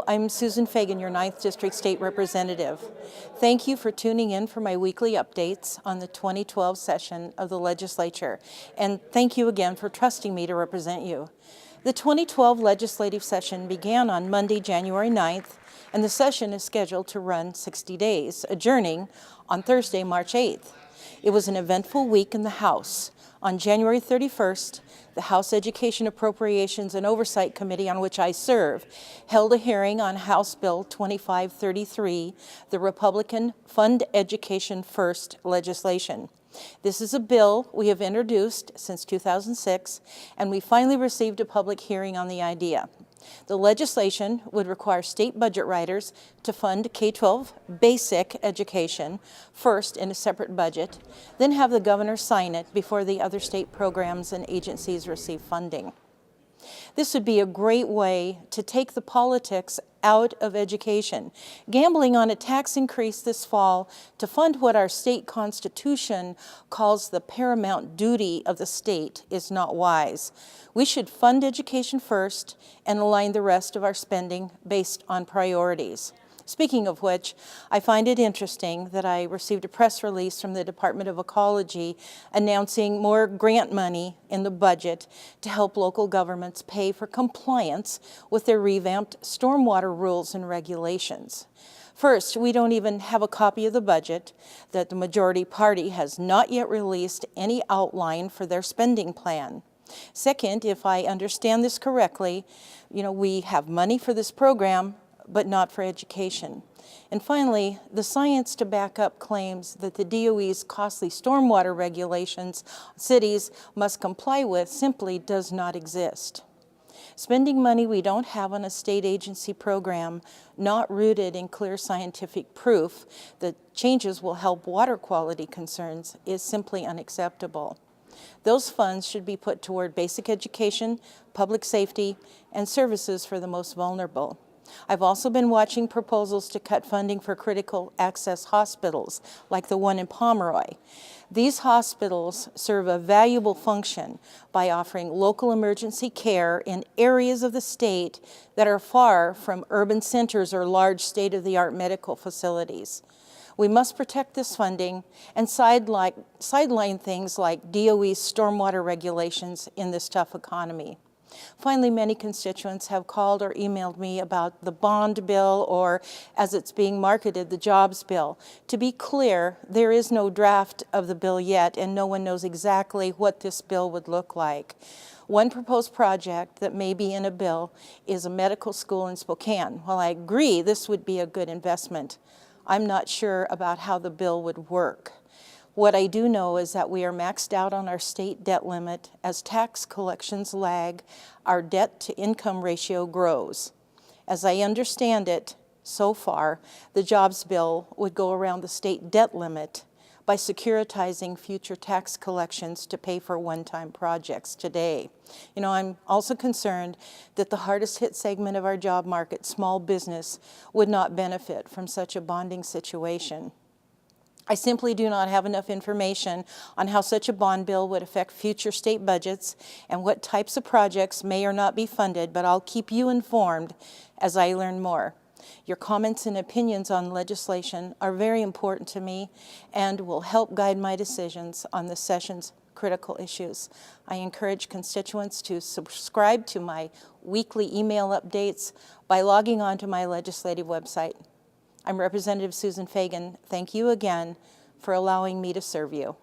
I'm Susan Fagan, your 9th District State Representative. Thank you for tuning in for my weekly updates on the 2012 session of the legislature, and thank you again for trusting me to represent you. The 2012 legislative session began on Monday, January 9th, and the session is scheduled to run 60 days, adjourning on Thursday, March 8th. It was an eventful week in the House. On January 31st, the House Education Appropriations and Oversight Committee, on which I serve, held a hearing on House Bill 2533, the Republican Fund Education First legislation. This is a bill we have introduced since 2006, and we finally received a public hearing on the idea. The legislation would require state budget writers to fund K-12 basic education first in a separate budget, then have the governor sign it before the other state programs and agencies receive funding. This would be a great way to take the politics out of education. Gambling on a tax increase this fall to fund what our state constitution calls the paramount duty of the state is not wise. We should fund education first and align the rest of our spending based on priorities. Speaking of which, I find it interesting that I received a press release from the Department of Ecology announcing more grant money in the budget to help local governments pay for compliance with their revamped stormwater rules and regulations. First, we don't even have a copy of the budget, that the majority party has not yet released any outline for their spending plan. Second, if I understand this correctly, we have money for this program, but not for education. And finally, the science to back up claims that the DOE's costly stormwater regulations cities must comply with simply does not exist. Spending money we don't have on a state agency program not rooted in clear scientific proof that changes will help water quality concerns is simply unacceptable. Those funds should be put toward basic education, public safety, and services for the most vulnerable. I've also been watching proposals to cut funding for critical access hospitals, like the one in Pomeroy. These hospitals serve a valuable function by offering local emergency care in areas of the state that are far from urban centers or large state-of-the-art medical facilities. We must protect this funding and sideline things like DOE's stormwater regulations in this tough economy. Finally, many constituents have called or emailed me about the bond bill, or as it's being marketed, the jobs bill. To be clear, there is no draft of the bill yet, and no one knows exactly what this bill would look like. One proposed project that may be in a bill is a medical school in Spokane. While I agree this would be a good investment, I'm not sure about how the bill would work. What I do know is that we are maxed out on our state debt limit. As tax collections lag, our debt-to-income ratio grows. As I understand it, so far, the jobs bill would go around the state debt limit by securitizing future tax collections to pay for one-time projects today. I'm also concerned that the hardest hit segment of our job market, small business, would not benefit from such a bonding situation. I simply do not have enough information on how such a bond bill would affect future state budgets and what types of projects may or not be funded, but I'll keep you informed as I learn more. Your comments and opinions on legislation are very important to me and will help guide my decisions on the session's critical issues. I encourage constituents to subscribe to my weekly email updates by logging on to my legislative website. I'm Representative Susan Fagan. Thank you again for allowing me to serve you.